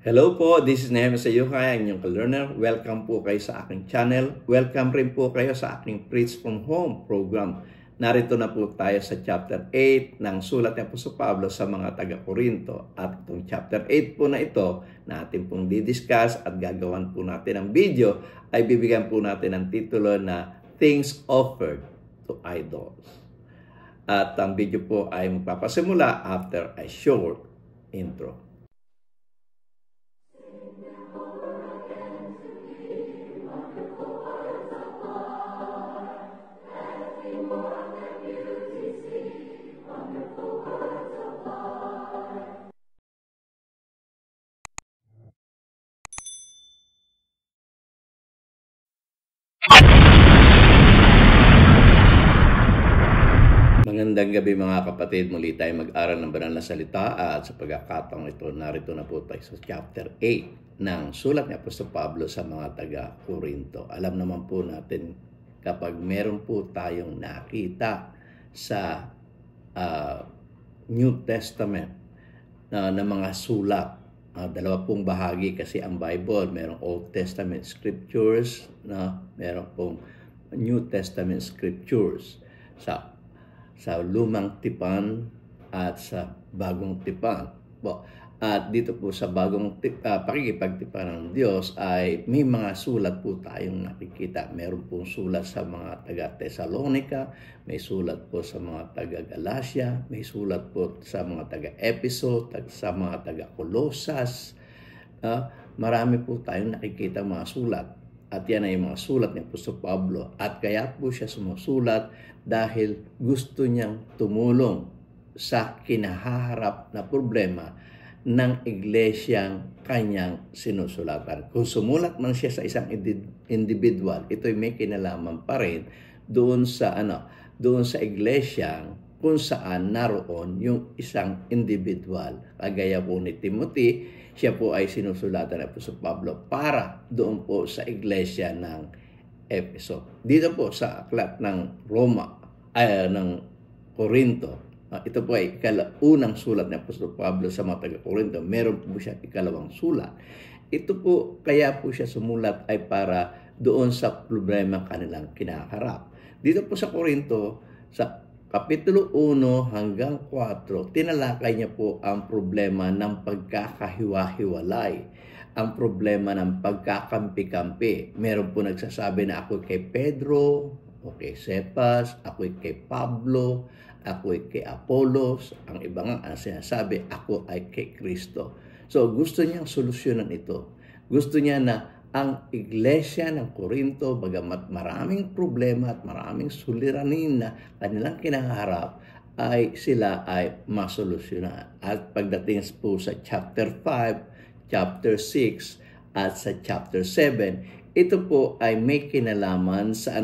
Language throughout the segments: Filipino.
Hello po, this is Nehemia Sayukay, ang inyong ka-learner. Welcome po kayo sa aking channel. Welcome rin po kayo sa aking Preach from Home program. Narito na po tayo sa chapter 8 ng sulat ni Apostol Pablo sa mga taga-Korinto. At itong chapter 8 po na ito, na ating pong didiscuss at gagawan po natin ng video, ay bibigyan po natin ng titulo na Things Offered to Idols. At ang video po ay magpapasimula after a short intro. Magandang gabi mga kapatid, muli tayo mag-aral ng banal na salita at sa pagkakataong ito, narito na po tayo sa chapter 8 ng sulat ni Apostol Pablo sa mga taga-Korinto. Alam naman po natin kapag meron po tayong nakita sa New Testament na mga sulat, dalawa pong bahagi kasi ang Bible, merong Old Testament Scriptures, meron pong New Testament Scriptures. Sa lumang tipan at sa bagong tipan. At dito po sa bagong pakikipagtipan ng Diyos ay may mga sulat po tayong nakikita. Meron pong sulat sa mga taga-Thessalonica, may sulat po sa mga taga-Galacia, may sulat po sa mga taga-Epheso, sa mga taga-Colosas. Marami po tayong nakikita mga sulat. At yan ay mga sulat ni Apostol Pablo. At kaya po siya sumusulat dahil gusto niyang tumulong sa kinahaharap na problema ng iglesyang kanyang sinusulatan. Kung sumulat man siya sa isang individual, ito'y may kinalaman pa rin doon sa iglesyang kung saan naroon yung isang individual. Kagaya po ni Timothy, siya po ay sinusulatan ng Apostol Pablo para doon po sa iglesia ng Epheso. Dito po sa aklat ng ng Korinto, ito po ay unang sulat ng Apostol Pablo sa mga taga-Korinto. Meron po siya ikalawang sulat. Ito po, kaya po siya sumulat ay para doon sa problema kanilang kinaharap. Dito po sa Korinto, sa Kapitulo 1 hanggang 4, tinalakay niya po ang problema ng pagkakahiwa-hiwalay, ang problema ng pagkakampi-kampi. Meron po nagsasabi na ako kay Pedro, o kay Cephas, ako kay Pablo, ako kay Apollos, ang iba nga ang sinasabi, ako ay kay Kristo. So gusto niyang solusyonan ito. Gusto niya na ang iglesia ng Korinto, bagamat maraming problema at maraming suliranin na kanilang kinaharap, ay sila ay masolusyonan. At pagdating po sa chapter 5, chapter 6, at sa chapter 7, ito po ay may kinalaman sa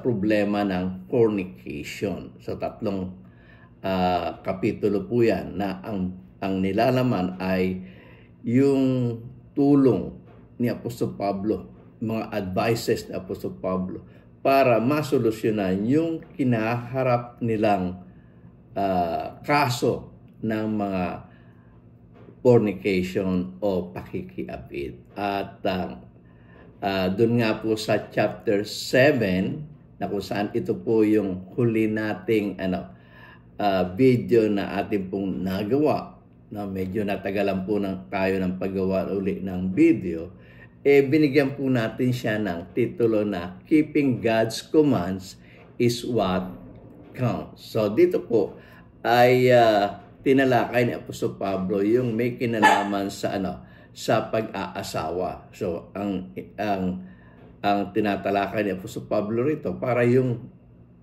problema ng fornication. So tatlong kapitulo po yan na ang nilalaman ay yung tulong ni Apostol Pablo, mga advices ni Apostol Pablo para masolusyonan yung kinaharap nilang kaso ng mga fornication o pakikiapid. At doon nga po sa chapter 7 na kung saan ito po yung huli nating video na ating pong nagawa, na medyo natagalan po tayo ng paggawa uli ng video, binigyan po natin siya ng titulo na Keeping God's Commands is What Counts. So dito po ay tinalakay ni Apostol Pablo yung may kinalaman sa pag-aasawa. So ang tinatalakay ni Apostol Pablo rito para yung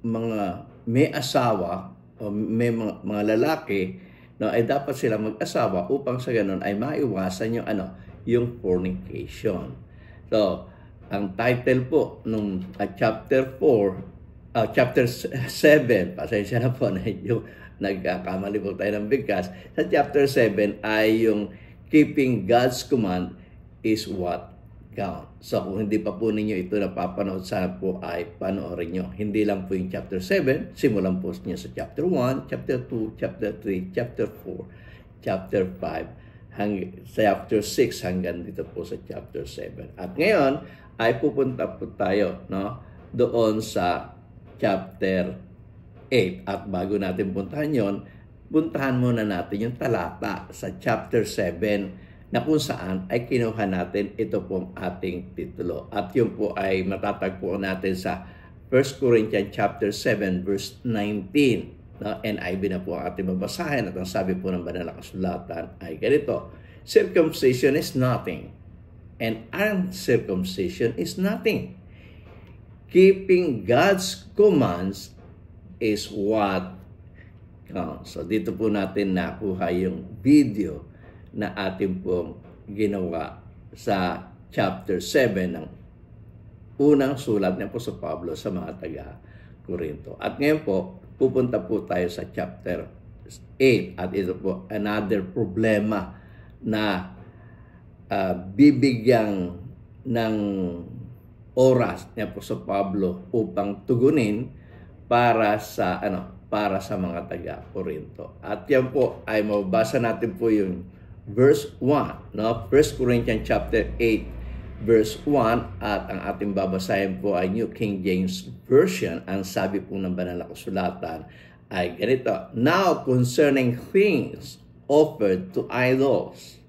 mga may asawa o may mga lalaki ay dapat sila mag-asawa upang sa ganun ay maiwasan yung fornication. So, ang title po nung chapter 7, pasensya na po, nagkakamali po tayo ng bigkas. Sa chapter 7 ay yung Keeping God's Command is What Counts. So, kung hindi pa po ninyo ito napapanood, sana po ay panoorin nyo. Hindi lang po yung chapter 7, simulan po niyo sa chapter 1, chapter 2, chapter 3, chapter 4, chapter 5, sa chapter 6 hanggang dito po sa chapter 7. At ngayon ay pupunta po tayo, no, doon sa chapter 8. At bago natin puntahan yon, puntahan muna natin yung talata sa chapter 7 na kung saan ay kinuha natin ito pong ating titulo. At yun po ay matatagpuan natin sa 1 Corinthians chapter 7 verse 19. No, NIV na po ang ating babasahin at ang sabi po ng banal na kasulatan ay ganito: circumcision is nothing and uncircumcision is nothing. Keeping God's commands is what counts. So dito po natin nakuha yung video na ating pong ginawa sa chapter 7 ng unang sulat ni Apostol Pablo sa mga taga-Korinto. At ngayon po, pupunta po tayo sa chapter 8 at ito po another problema na bibigyan ng oras ni Apostol Pablo upang tugunin para sa mga taga-Korinto. At yan po ay mababasa natin po yung verse 1, no? 1 Corinthians chapter 8 verse 1 at ang ating babasahin po ay New King James Version. Ang sabi po ng banal na kasulatan ay ganito: Now concerning things offered to idols,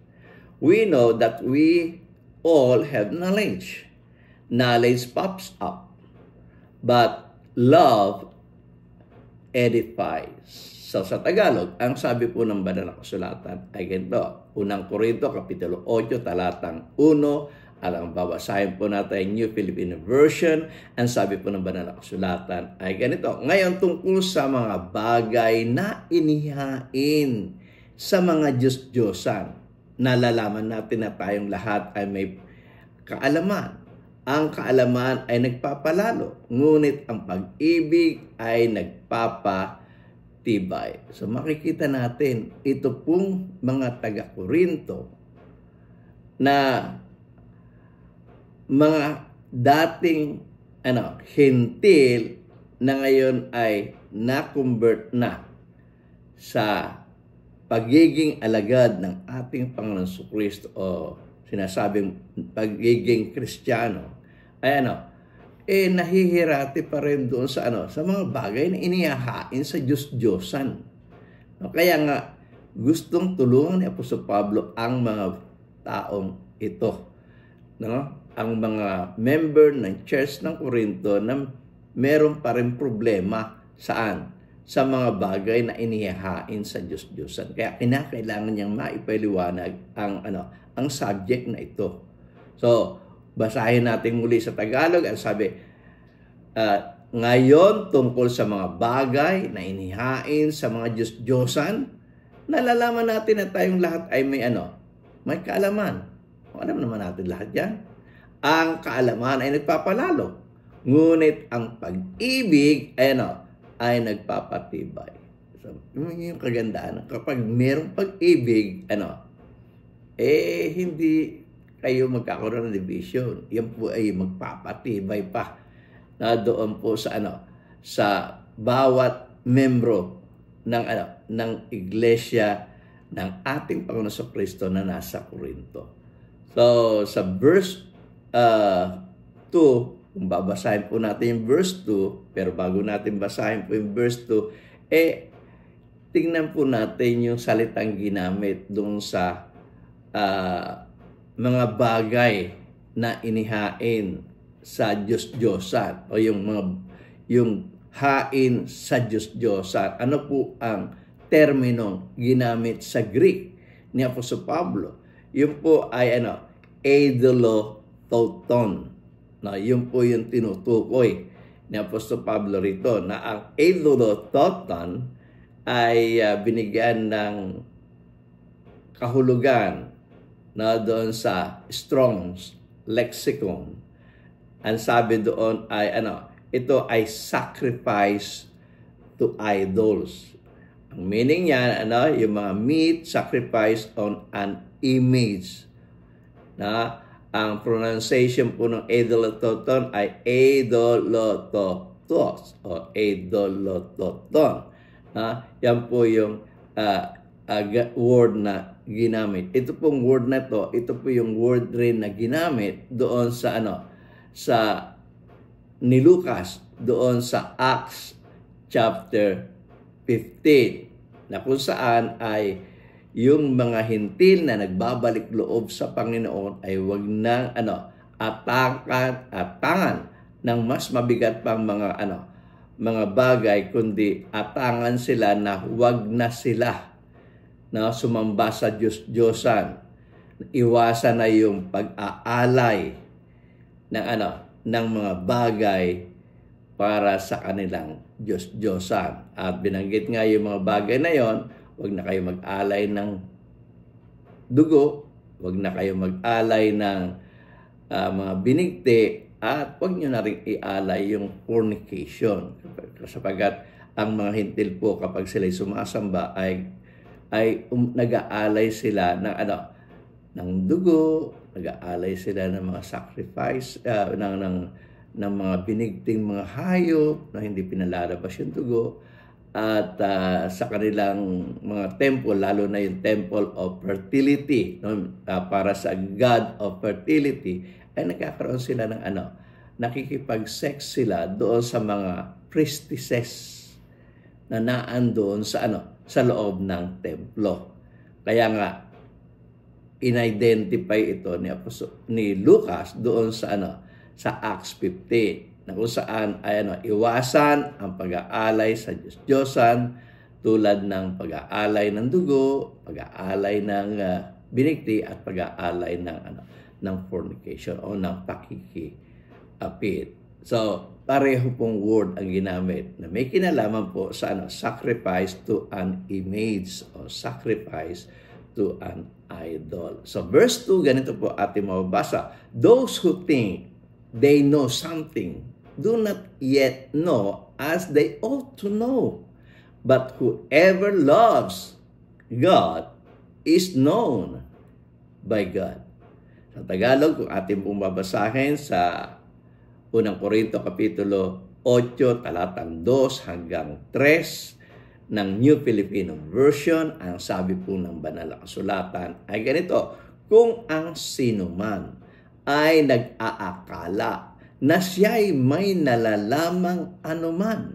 we know that we all have knowledge. Knowledge pops up, but love edifies. So sa Tagalog, ang sabi po ng banal na kasulatan ay ganito. Unang Korinto, kapitulo 8, talatang 1, at ang babasahin po natin New Filipino Version. Ang sabi po ng banal na kasulatan ay ganito: Ngayon tungkol sa mga bagay na inihain sa mga Diyos-Diyosan, nalalaman natin na tayong lahat ay may kaalaman. Ang kaalaman ay nagpapalalo, ngunit ang pag-ibig ay nagpapatibay. So makikita natin ito pong mga taga-Korinto na mga dating hintil na ngayon ay na-convert na sa pagiging alagad ng ating Panginoon Jesucristo o sinasabing pagiging Kristiyano ay nahihirati pa rin doon sa sa mga bagay na inihahain sa Diyos-Diyosan. No, kaya nga gustong tulungan ni Apostol Pablo ang mga taong ito, no? Ang mga member ng Church ng Corinto na meron pa rin problema saan? Sa mga bagay na inihahain sa Diyos-Diyosan. Kaya kinakailangan niyang maipaliwanag ang subject na ito. So, basahin natin muli sa Tagalog. Ang sabi, ngayon tungkol sa mga bagay na inihain sa mga Diyos-Diyosan, nalalaman natin na tayong lahat ay may kaalaman. Alam naman natin lahat yan. Ang kaalaman ay nagpapalalo. Ngunit ang pag-ibig ay nagpapatibay. So, yung kagandaan, kapag mayroong pag-ibig, hindi kayo magkakaroon ng division. Yan po ay magpapatibay pa na doon po sa sa bawat membro ng iglesia ng ating Panginoon Jesucristo na nasa Corinto. So, sa verse 2, kung babasahin po natin yung verse 2, pero bago natin basahin po yung verse 2, tingnan po natin yung salitang ginamit doon sa mga bagay na inihain sa Diyos-Diyosan o yung hain sa Diyos-Diyosan. Ano po ang terminong ginamit sa Greek ni Apostol Pablo? Yun po ay idolototon. Na yun po yung tinutukoy ni Apostol Pablo rito, na ang idolototon ay binigyan ng kahulugan na doon sa Strong's Lexicon. Ang sabi doon ay ito ay sacrifice to idols. Ang meaning niyan yung mga meat sacrifice on an image. Na ang pronunciation po ng idolototon ay idolototos o idolototon. Yan po yung word na ginamit. Ito pong word na to, ito po yung word rin na ginamit doon sa sa ni Lucas doon sa Acts chapter 15, na kung saan ay yung mga hintil na nagbabalik loob sa Panginoon ay wag nang atangan ng mas mabigat pang mga mga bagay, kundi atangan sila na wag na sila na sumamba sa Diyos-Diyosan. Iwasan na yung pag-aalay ng ng mga bagay para sa kanilang Diyos-Diyosan. At binanggit nga yung mga bagay na yon, wag na kayo mag-alay ng dugo, wag na kayo mag-alay ng mga binigti, at wag nyo na rin ialay yung fornication. Sapagkat ang mga hintil po kapag sila'y sumasamba ay nag-aalay sila ng ng dugo, nag-aalay sila ng mga sacrifice, ng mga binigting mga hayop na hindi pinalalabas yung dugo, at sa kanilang mga temple, lalo na yung temple of fertility, para sa God of fertility, ay nagkakaroon sila ng nakikipag-sex sila doon sa mga priestesses na naandoon sa sa loob ng templo. Kaya nga in-identify ito ni Lucas doon sa sa Acts 15, na kung saan ay iwasan ang pag-aalay sa Diyos-Diyosan, tulad ng pag-aalay ng dugo, pag-aalay ng binigti, at pag-aalay ng fornication o ng pakikipit. So, pareho pong word ang ginamit na may kinalaman po sa sacrifice to an image o sacrifice to an idol. So, verse 2, ganito po ating mababasa. Those who think they know something do not yet know as they ought to know. But whoever loves God is known by God. Sa Tagalog, kung ating pong babasahin sa Unang Korinto Kapitulo 8, talatang 2 hanggang 3 ng New Filipino Version, ang sabi po ng Banal na Kasulatan ay ganito: kung ang sinuman ay nag-aakala na siya'y may nalalamang anuman,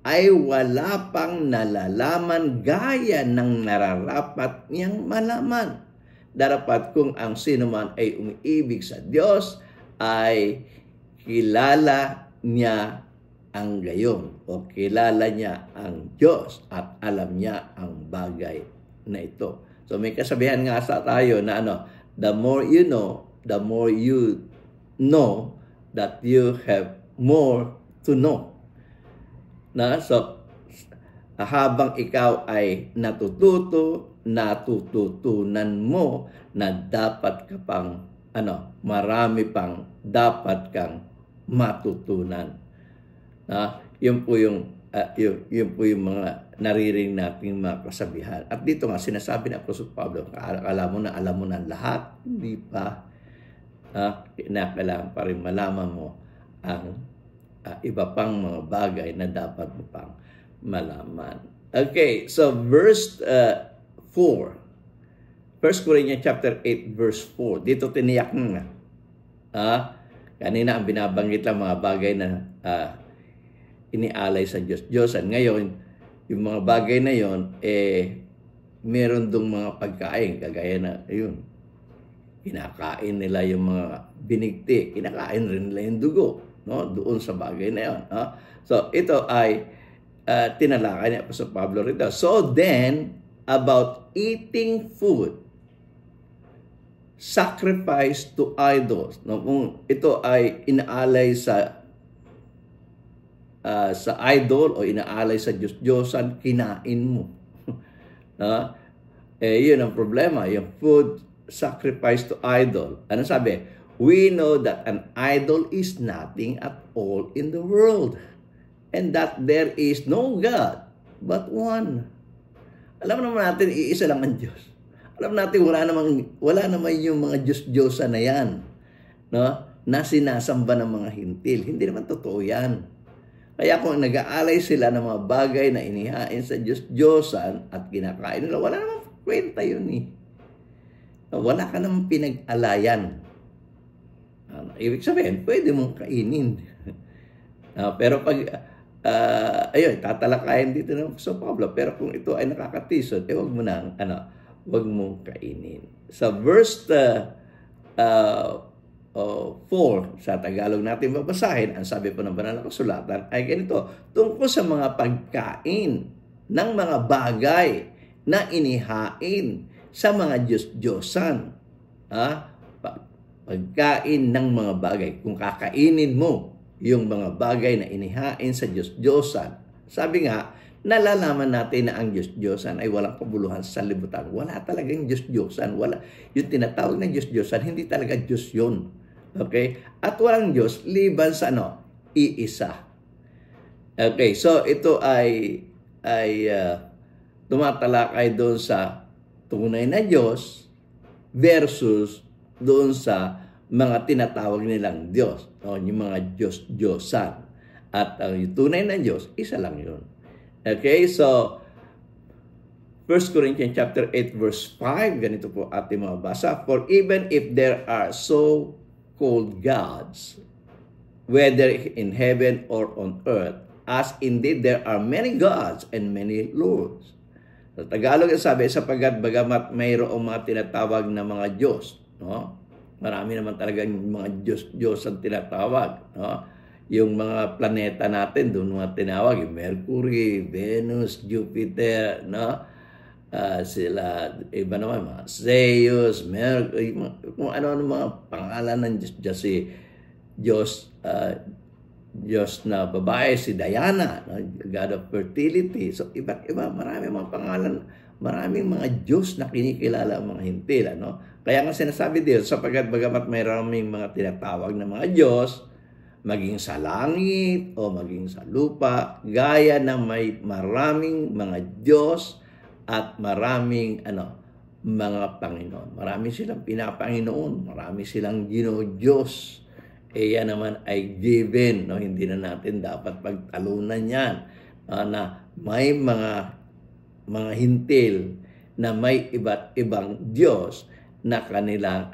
ay wala pang nalalaman gaya ng nararapat niyang malaman. Darapat kung ang sinuman ay umiibig sa Diyos, ay kilala niya ang gayon, o kilala niya ang Diyos, at alam niya ang bagay na ito. So may kasabihan nga sa tayo na the more you know, the more you know that you have more to know. So habang ikaw ay natututunan mo na dapat ka pang marami pang dapat kang matutunan. Yun po yung mga naririnig nating mga kasabihan. At dito nga sinasabi ng Apostol Pablo, alam mo na lahat, hindi pa. Kinakailangan pa rin malaman mo ang iba pang mga bagay na dapat mo pang malaman. Okay, so verse 4. 1 Corinthians chapter 8 verse 4. Dito tiniyak nga. Kanina ang binabanggit lang mga bagay na inialay sa Diyos-Diyosan. Ngayon, yung mga bagay na yon, meron dong mga pagkain, kagaya na, kinakain nila yung mga binigti, kinakain rin nila yung dugo, doon sa bagay na yon. So, ito ay tinalakay ni Apostol Pablo rito. So then, about eating food sacrifice to idols. Kung ito ay inaalay sa idol o inaalay sa Diyos-Diyosan, kinain mo. Yun ang problema, yung food sacrifice to idol. Ano sabi? We know that an idol is nothing at all in the world, and that there is no God but one. Alam naman natin, iisa lang ang Diyos. Alam natin, wala naman yung mga Diyos-Diyosan na yan, na sinasamba ng mga hintil. Hindi naman totoo yan. Kaya kung nag-aalay sila ng mga bagay na inihain sa Diyos-Diyosan at kinakain nila, wala naman kwenta yun eh. Wala ka namang pinag-alayan. Ibig sabihin, pwede mong kainin. Pero pag, ayun, tatalakayin dito ng Apostol Pablo, pero kung ito ay nakakatisod, wag mo nang, wag mong kainin. Sa verse 4, sa Tagalog natin babasahin, ang sabi po ng banal na kasulatan ay ganito, tungkol sa mga pagkain ng mga bagay na inihain sa mga Diyos-Diyosan. Pagkain ng mga bagay. Kung kakainin mo yung mga bagay na inihain sa Diyos-Diyosan, sabi nga, nalalaman natin na ang Diyos-Diyosan ay walang kabuluhan sa libutan. Wala talagang Diyos-Diyosan. Wala. Yung tinatawag na Diyos-Diyosan, hindi talaga Diyos yun. Okay? At walang Diyos liban sa iisa. Okay, so ito ay tumatalakay doon sa tunay na Diyos versus doon sa mga tinatawag nilang Diyos, yung mga Diyos-Diyosan. At yung tunay na Diyos, isa lang yun. Okay, so 1 Corinthians chapter 8 verse 5, ganito po ating mabasa. For even if there are so-called gods, whether in heaven or on earth, as indeed there are many gods and many lords. Sa Tagalog, sabi, sapagkat bagamat mayroong mga tinatawag na mga Diyos, marami naman talaga yung mga Diyos ang tinatawag, yung mga planeta natin, doon mga tinawag, yung Mercury, Venus, Jupiter, sila, iba naman, mga Zeus, Mercury, kung ano-ano mga pangalan ng Diyos, Diyos na babae, si Diana, God of fertility. So, iba't iba, maraming mga pangalan, maraming mga Diyos na kinikilala ang mga hintil. Kaya nga sinasabi dito, sapagkat bagamat maraming mga tinatawag na mga Diyos, maging sa langit o maging sa lupa, gaya na may maraming mga Diyos at maraming mga Panginoon. Marami silang pinapanginoon, marami silang Diyos. Yan naman ay given, hindi na natin dapat pagtalunan yan. Na may mga hintil na may iba't ibang Diyos na kanilang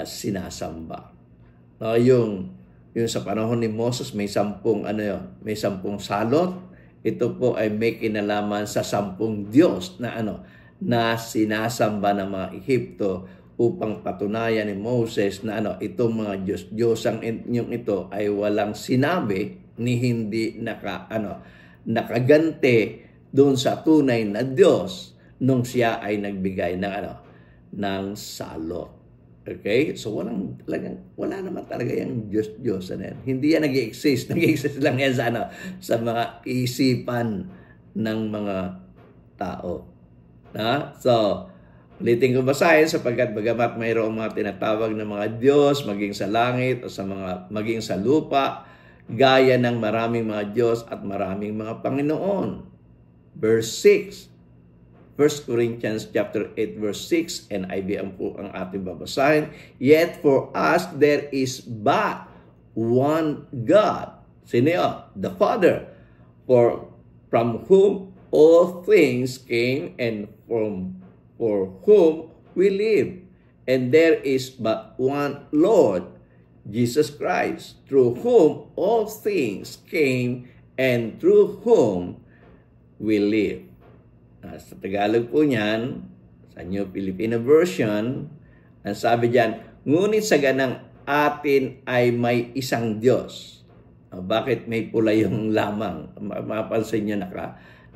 sinasamba. Yung sa panahon ni Moses may 10 may 10 salot. Ito po ay may kinalaman sa 10 Diyos na sinasamba ng mga Ehipto upang patunayan ni Moses na itong mga Diyos-Diyosang yung ito ay walang sinabi ni hindi nakaganti doon sa tunay na Diyos nung siya ay nagbigay ng salot. Okay? So wala naman talaga yung Diyos-Diyosan na yan. Hindi yan nag-i-exist. Nag-i-exist lang yan sa mga isipan ng mga tao. So, ulitin ko basahin, sapagkat bagamat mayroong mga tinatawag na mga Diyos, maging sa langit o maging sa lupa, gaya ng maraming mga Diyos at maraming mga Panginoon. Verse 6, 1 Corinthians chapter 8 verse 6, NIV po ang ating babasahin. Yet for us there is but one God. Sino yun? The Father, from whom all things came and for whom we live. And there is but one Lord, Jesus Christ, through whom all things came and through whom we live. Sa Tagalog po niyan, sa New Filipino Version, ang sabi diyan, ngunit sa ganang atin ay may isang Diyos. Bakit may pula yung lamang? Mapansin nyo,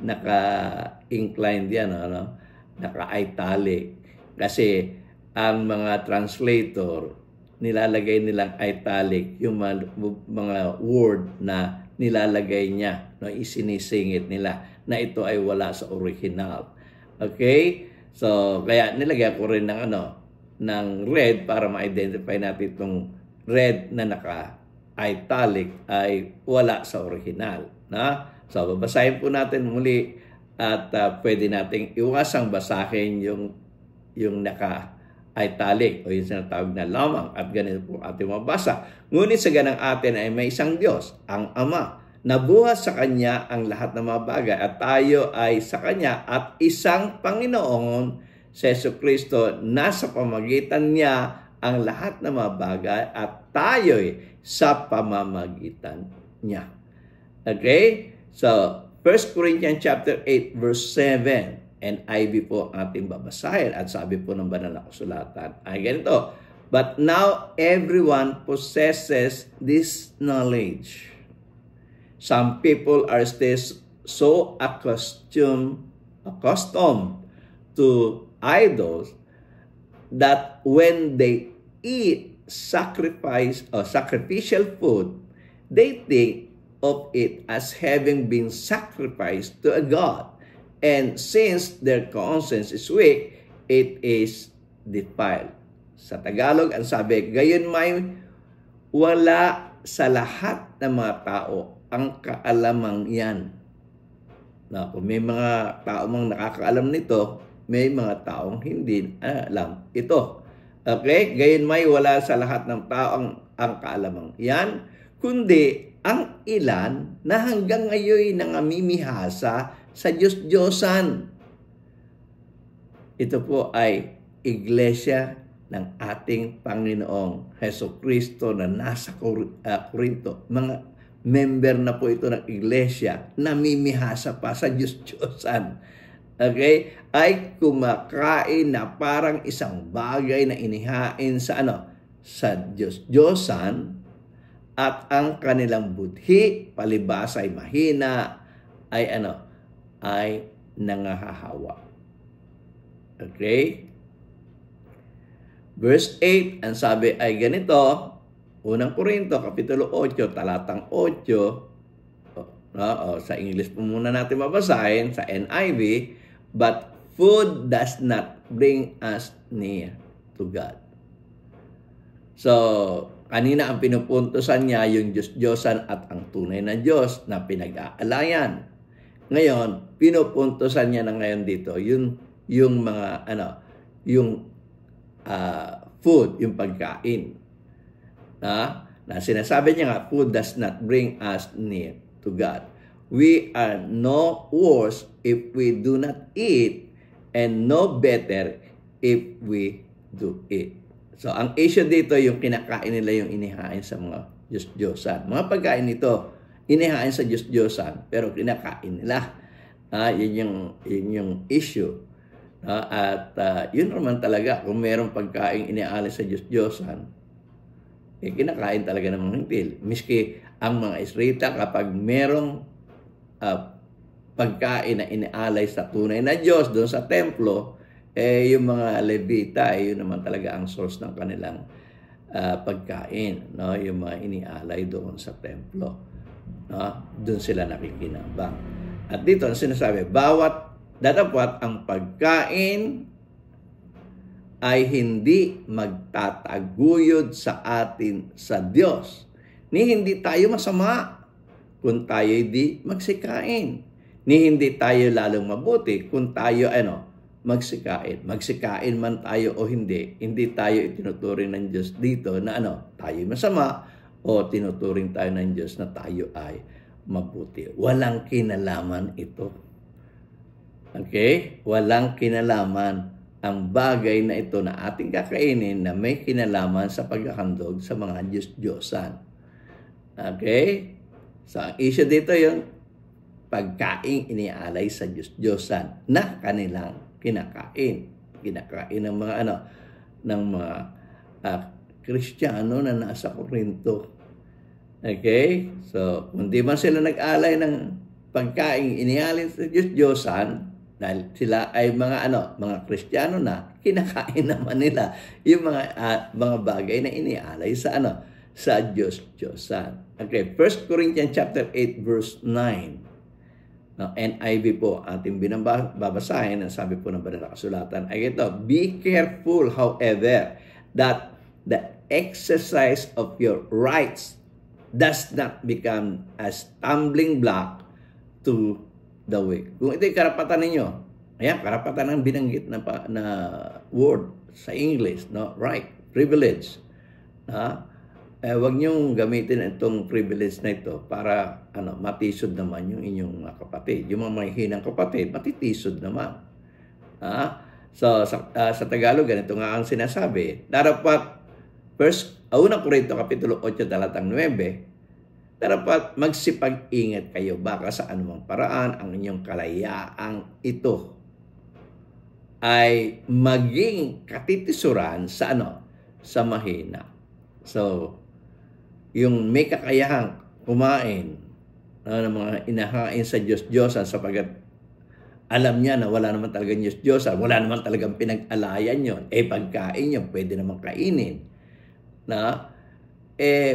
naka-inclined yan, naka-italic. Kasi ang mga translator, nilalagay nilang italic yung mga word na nilalagay niya, isinisingit nila na ito ay wala sa original. Okay? So, kaya nilagyan ko rin ng red para ma-identify natin itong red na naka-italic ay wala sa original. So, babasahin po natin muli at pwede nating iwasang basahin yung naka-italic o yung sinatawag na lamang, at ganito po ating mabasa. Ngunit sa ganang atin ay may isang Diyos, ang Ama, nabuhat sa Kanya ang lahat ng mga bagay at tayo ay sa Kanya at isang Panginoon si Jesucristo, nasa pamamagitan niya ang lahat ng mga bagay at tayo'y sa pamamagitan niya. Okay? So, 1 Corinthians chapter 8 verse 7, NIV po ang ating babasahin at sabi po ng banal na kasulatan ay ganito, but now everyone possesses this knowledge. Some people are still so accustomed to idols that when they eat sacrificial food, they think of it as having been sacrificed to a god. And since their conscience is weak, it is defiled. Sa Tagalog, ang sabi, gayon may wala sa lahat ng mga tao ang kaalamang yan. Na, kung may mga tao mang nakakaalam nito, may mga taong hindi alam ito. Okay? Gayon may wala sa lahat ng tao ang kaalamang yan, kundi ang ilan na hanggang ngayon nangamimihasa sa Diyos-Diyosan. Ito po ay iglesia ng ating Panginoong Jesucristo na nasa Corinto. Mga member na po ito ng iglesia, namimihasa pa sa Diyos-Diyosan. Okay? Ay kumakain na parang isang bagay na inihain sa sa Diyos-Diyosan, at ang kanilang budhi, palibhasa ay mahina, ay ay nangahahawa. Okay? Verse 8, ang sabi ay ganito, Unang Korinto, Kapitulo 8, talatang 8, sa English po muna natin mabasahin, sa NIV, but food does not bring us near to God. So, kanina ang pinupuntusan niya yung Diyos-Diyosan at ang tunay na Diyos na pinag-aalayan. Ngayon, pinupuntusan niya na ngayon dito yung mga food, yung pagkain. Na sinasabi niya nga, food does not bring us near to God. We are no worse if we do not eat, and no better if we do eat. So, ang issue dito, yung kinakain nila, yung inihain sa mga Diyos-Diyosan. Mga pagkain ito, inihain sa Diyos-Diyosan, pero kinakain nila. Yun yung issue. Yun naman talaga, kung mayroong pagkain iniaalay sa Diyos-Diyosan, kinakain talaga ng mga hintil. Miski ang mga Israelita, kapag merong pagkain na inialay sa tunay na Diyos doon sa templo, yung mga Levita, yun naman talaga ang source ng kanilang pagkain. No? Yung mga inialay doon sa templo. No? Doon sila nakikinabang. At dito, ang sinasabi, bawat datapwat ang pagkain ay hindi magtataguyod sa atin sa Diyos. Ni hindi tayo masama kung tayo di magsikain. Ni hindi tayo lalong mabuti kung tayo magsikain. Magsikain man tayo o hindi tayo itinuturing ng Diyos dito na tayo masama o tinuturing tayo ng Diyos na tayo ay mabuti. Walang kinalaman ito. Okay? Walang kinalaman ang bagay na ito na ating kakainin na may kinalaman sa paghahandog sa mga Diyos-Diyosan. Okay? So, ang issue dito yung pagkain inialay sa Diyos-Diyosan na kanilang kinakain. Kinakain ng mga ng mga Kristiyano na nasa Corinto. Okay? So, kung di man sila nag-alay ng pagkain inialay sa Diyos-Diyosan, dahil sila ay mga Kristiyano na, kinakain naman nila yung mga bagay na inialay sa sa Diyos-Diyosan. Okay, 1 Corinthians chapter 8 verse 9. Now, NIV po ating babasahin, ang sabi po ng banal na kasulatan ay ito, be careful, however, that the exercise of your rights does not become a stumbling block to the weak. Kung ito'y karapatan ninyo, ayan, karapatan ang binanggit na word sa English, no? Right, privilege. Wag niyong gamitin itong privilege na ito para matisod naman yung inyong mga kapatid. Yung mga mahihinang kapatid, matitisod naman. So, sa Tagalog, ganito nga ang sinasabi. Dapat, unang Korinto, Kapitulo 8, talatang 9, dapat magsipag-ingat kayo baka sa anumang paraan ang inyong kalayaang ito ay maging katitisuran sa sa mahina. So, yung may kakayahang kumain ng mga inahain sa Diyos-Diyosan sapagat alam niya na wala naman talagang Diyos-Diyosan, wala naman talagang pinag-alayan yun. Pagkain yun, pwede naman kainin.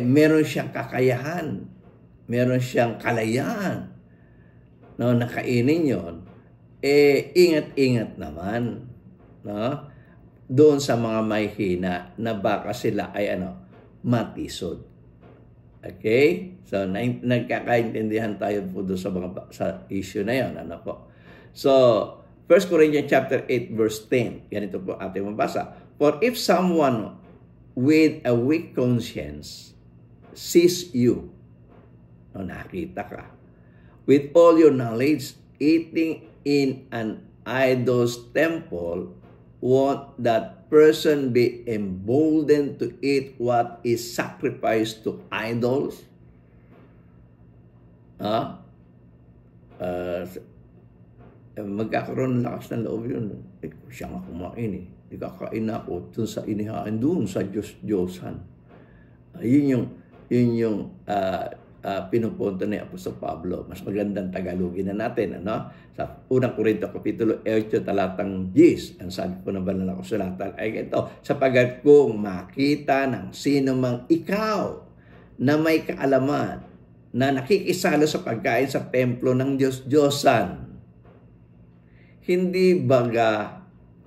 Meron siyang kakayahan, meron siyang kalayaan na kainin yun. Ingat-ingat naman doon sa mga mahihina na baka sila ay matisod. Okay? So, nagkakaintindihan tayo po doon sa issue na yun. So, 1 Corinthians chapter 8 verse 10. Ganito po ating mabasa. For if someone with a weak conscience sees you, nakita ka, with all your knowledge, eating in an idol's temple, won't that person be emboldened to eat what is sacrificed to idols? Magkakaroon ng lakas ng loob yun. Siya nga kumain Ikakain ako dun sa inihain doon sa Diyos-Diyosan. Yun yung pinupunto ni Apostol Pablo. Mas magandang Tagalogin na natin. Sa unang Korinto, Kapitulo 8, talatang 10, ang sabi ko na banal na kasulatan ay ito, sapagat kung makita ng sino mang ikaw na may kaalaman na nakikisalo sa pagkain sa templo ng Diyos-Diyosan, hindi baga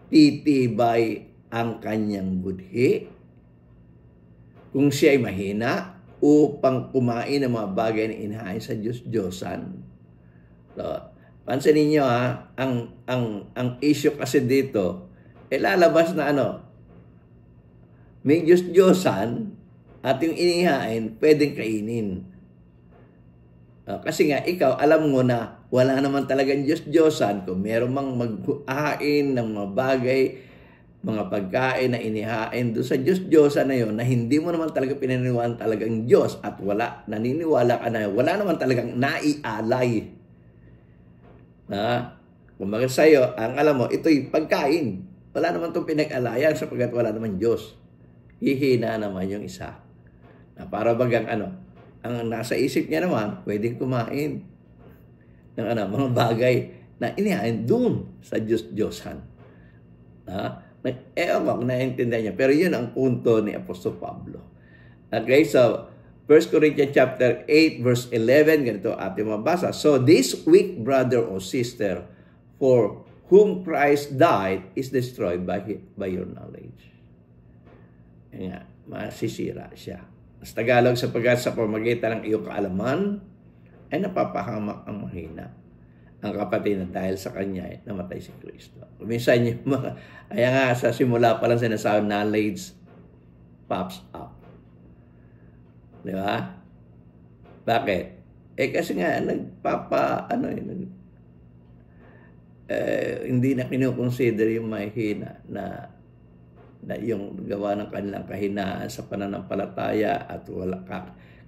titibay ang kanyang budhi kung siya ay mahina upang kumain ng mga bagay na inahain sa Diyos-Diyosan. So, pansinin niyo ang issue kasi dito, lalabas na may Diyos-Diyosan at yung inihain pwedeng kainin. Kasi nga, ikaw, alam mo na wala naman talagang Diyos-Diyosan. Kung meron mang mag-hain ng mga bagay, mga pagkain na inihain doon sa Diyos-Diyosan na yun, na hindi mo naman talaga pinaniniwalaan talagang Diyos at naniniwala ka na wala naman talagang naialay. Kumbaga sa'yo, ang alam mo, ito'y pagkain. Wala naman itong pinag-alayan sapagkat wala naman Diyos. Hihina naman yung isa. Para bagang ang nasa isip niya naman, pwedeng kumain ng mga bagay na inihain doon sa Diyos-Diyosan. Kung naiintindihan niya. Pero yun ang punto ni Apostol Pablo. Okay, so 1 Corinthians chapter 8 verse 11, ganito ating mabasa. So this weak brother or sister for whom Christ died is destroyed by your knowledge. Nga, masisira siya. Sa Tagalog, sapagkat sa pamagitan ng iyong kaalaman, ay napapahamak ang mahina. Ang kapatid na dahil sa kanya ay namatay si Kristo. Minsan yung kaya nga sa simula pa lang sinasabi, knowledge pops up. Di ba? Bakit? Kasi nga, hindi na kinukonsider yung mahina na yung gawa ng kanilang kahinaan sa pananampalataya at wala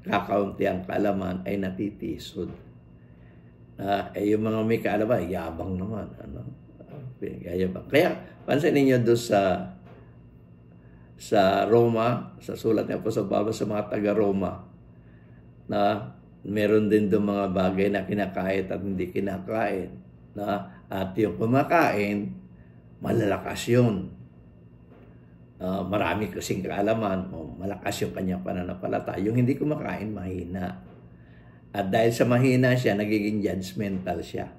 kakaunti ang kaalaman ay natitisod. Yung mga may kaalaman, yabang naman. Kaya, pansinin niyo doon sa Roma, sa sulat ni Apostol Pablo sa mga taga-Roma, na meron din doon mga bagay na kinakait at hindi kinakain. At yung kumakain, malalakas yun. Marami kasing kaalaman, malakas yung kanyang pananampalataya. Yung hindi kumakain, mahina. At dahil sa mahina siya, nagiging judgmental siya.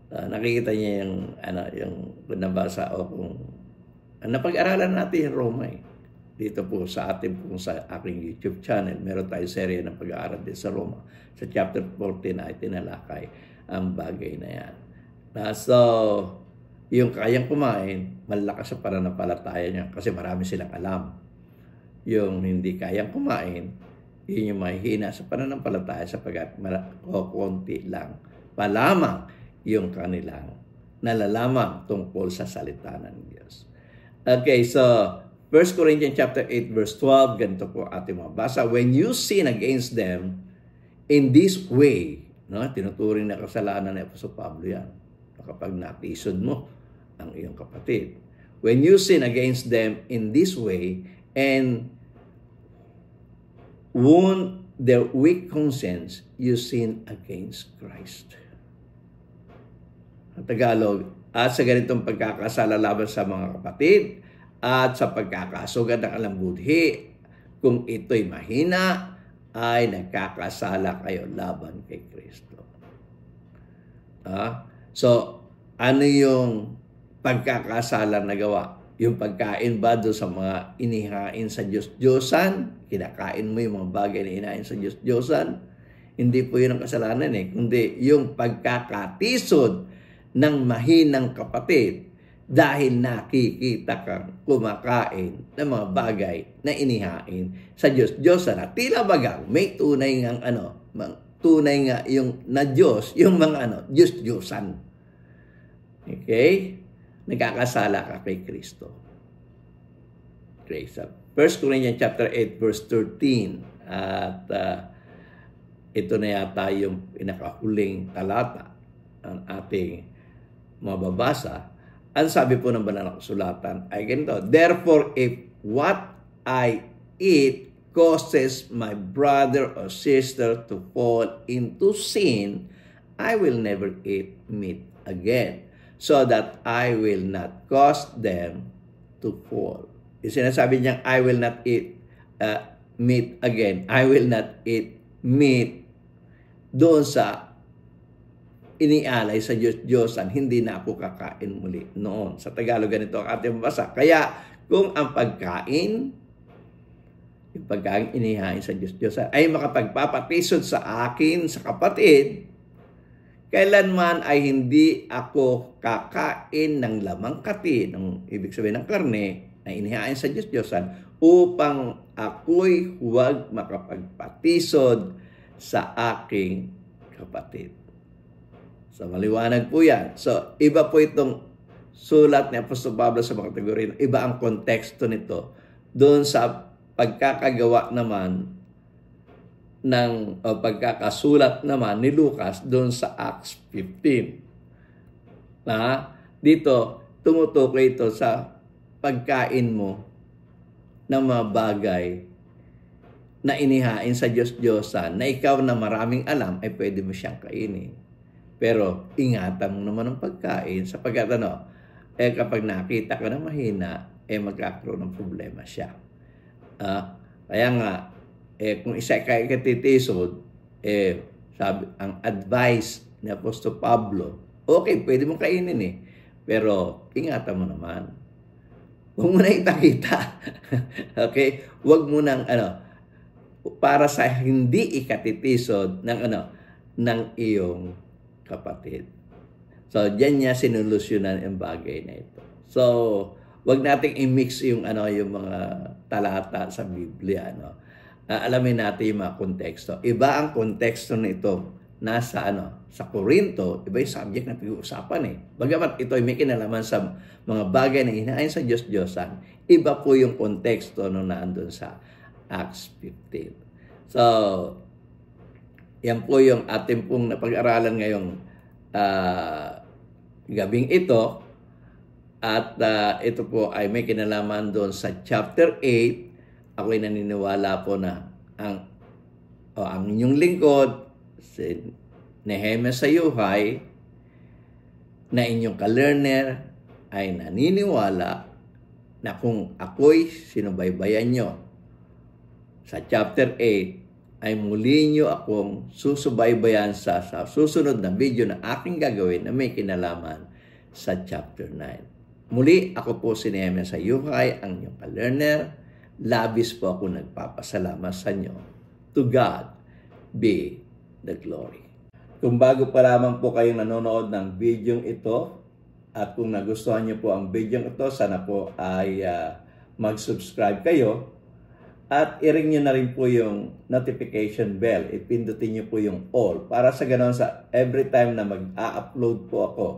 Nakikita niya yung nabasa o kung napag-aralan natin yung Roma dito po sa aking YouTube channel. Meron tayong serye ng pag-aaral din sa Roma. Sa chapter 14 ay tinalakay ang bagay na yan. So, yung kayang kumain, malakas sa pananampalataya niya kasi marami silang alam. yung hindi kayang kumain, yun yung mahihina sa pananampalataya sapagkat konti lang pa lamang yung kanilang nalalaman tungkol sa salita ng Diyos. Okay, so 1 Corinthians chapter 8 verse 12, ganito po ating mabasa. When you sin against them in this way, no, tinuturing na kasalanan ni Apostol Pablo yan. Kapag natisod mo ang iyong kapatid. When you sin against them in this way and wound their weak conscience, you sin against Christ. Ang Tagalog, at sa ganitong pagkakasala laban sa mga kapatid at sa pagkakasugad ng alambuthi, kung ito'y mahina, ay nagkakasala kayo laban kay Kristo. So, ano yung pagkakasala na gawa? Yung pagkain ba doon sa mga inihain sa Diyos-Diyosan? Kinakain mo yung mga bagay na inain sa Diyos-Diyosan? Hindi po yun ang kasalanan kundi yung pagkakatisod ng mahinang kapatid dahil nakikita kang kumakain ng mga bagay na inihain sa Diyos-Diyosan. At tila bagang may tunay ngang tunay nga yung na Diyos, yung mga Diyos-Diyosan. Okay? Nagkakasala ka kay Kristo. Okay, so 1 Corinthians chapter 8 verse 13 at ito na yata yung pinakahuling talata ng ating mababasa. Ang sabi po ng banal na kasulatan ay ganito, therefore, if what I eat causes my brother or sister to fall into sin, I will never eat meat again, so that I will not cause them to fall. Yung sinasabi niyang, I will not eat meat again. I will not eat meat doon sa inialay sa Diyos-Diyosan, hindi na ako kakain muli noon. Sa Tagalog, ganito ang ating mabasa. Kaya, kung ang pagkain, yung pagkain inihain sa Diyos-Diyosan, ay makapagpapatisod sa akin, sa kapatid, kailanman ay hindi ako kakain ng lamang kati, ng ibig sabihin ng karne, na inihain sa Diyos-Diyosan, upang ako'y huwag makapagpatisod sa aking kapatid. So, maliwanag po yan. So, iba po itong sulat ni Apostol Pablo sa mga kategorya. Iba ang konteksto nito doon sa pagkakagawa naman pagkakasulat naman ni Lucas doon sa Acts 15. Dito, tumutukoy ito sa pagkain mo ng mga bagay na inihain sa Diyos-Diyosan na ikaw na maraming alam ay pwede mo siyang kainin. Pero ingatan mo naman ang pagkain sapagkat kapag nakita ka na mahina, magkakaroon ng problema siya. Kaya nga, kung isa kayo katitisod, sabi, ang advice ni Apostol Pablo, okay, pwede mong kainin pero ingatan mo naman. Huwag mo na ipakita. Okay? Huwag mo nang, para sa hindi ikatitisod ng iyong kapatid. So, diyan niya sinulusyonan ang bagay na ito. So, wag nating i-mix yung mga talata sa Biblia, alamin natin yung mga konteksto. Iba ang konteksto nito nasa sa Korinto, iba yung subject na pag-uusapan Bagamat ito ay may kinalaman sa mga bagay na inahin sa Diyos-Diyosan, iba po yung konteksto nung naandun sa Acts 15. So, yan po yung ating pong napag-aralan ngayong gabing ito. At ito po ay may kinalaman doon sa chapter 8. Ako'y naniniwala po na ang inyong lingkod, si Nehemia Sayuhay, na inyong ka-learner ay naniniwala na kung ako'y sinubaybayan nyo sa chapter 8, ay muli nyo akong susubaybayan sa susunod na video na aking gagawin na may kinalaman sa chapter 9. Muli, ako po si Nehemia Sayuhay, ang inyong ka-learner. Labis po ako nagpapasalamat sa inyo. To God be the glory. Kung bago pa lamang po kayong nanonood ng video ito, at kung nagustuhan nyo po ang video ito, sana po ay mag-subscribe kayo. At i-ring nyo na rin po yung notification bell. Ipindutin nyo po yung all. Para sa ganon, sa every time na mag-a-upload po ako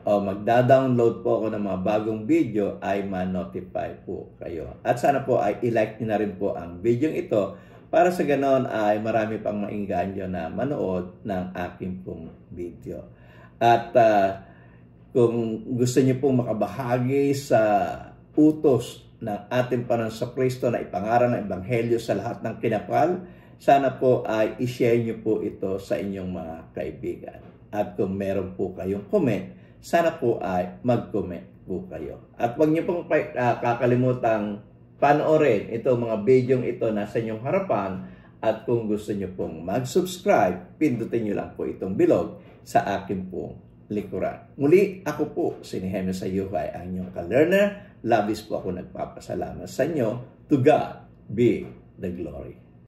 o magda-download po ako ng mga bagong video, ay ma-notify po kayo. At sana po ay i-like nyo na rin po ang video ito. Para sa ganon ay marami pang maingganyo na manood ng aking pong video. At kung gusto niyo pong makabahagi sa utos ng ating Panginoon Kristo na ipangaral ng Ebanghelyo sa lahat ng kinapal, sana po ay i-share niyo po ito sa inyong mga kaibigan. At kung meron po kayong comment, sana po ay mag-comment po kayo. At huwag niyo pong kakalimutang panoorin ito mga bidyong ito nasa inyong harapan. At kung gusto niyo pong mag-subscribe, pindutin niyo lang po itong bilog sa akin pong likuran. Muli, ako po, si Nehemio Sayuhay, ang inyong ka-learner. Labis po ako nagpapasalamat sa inyo. To God be the glory.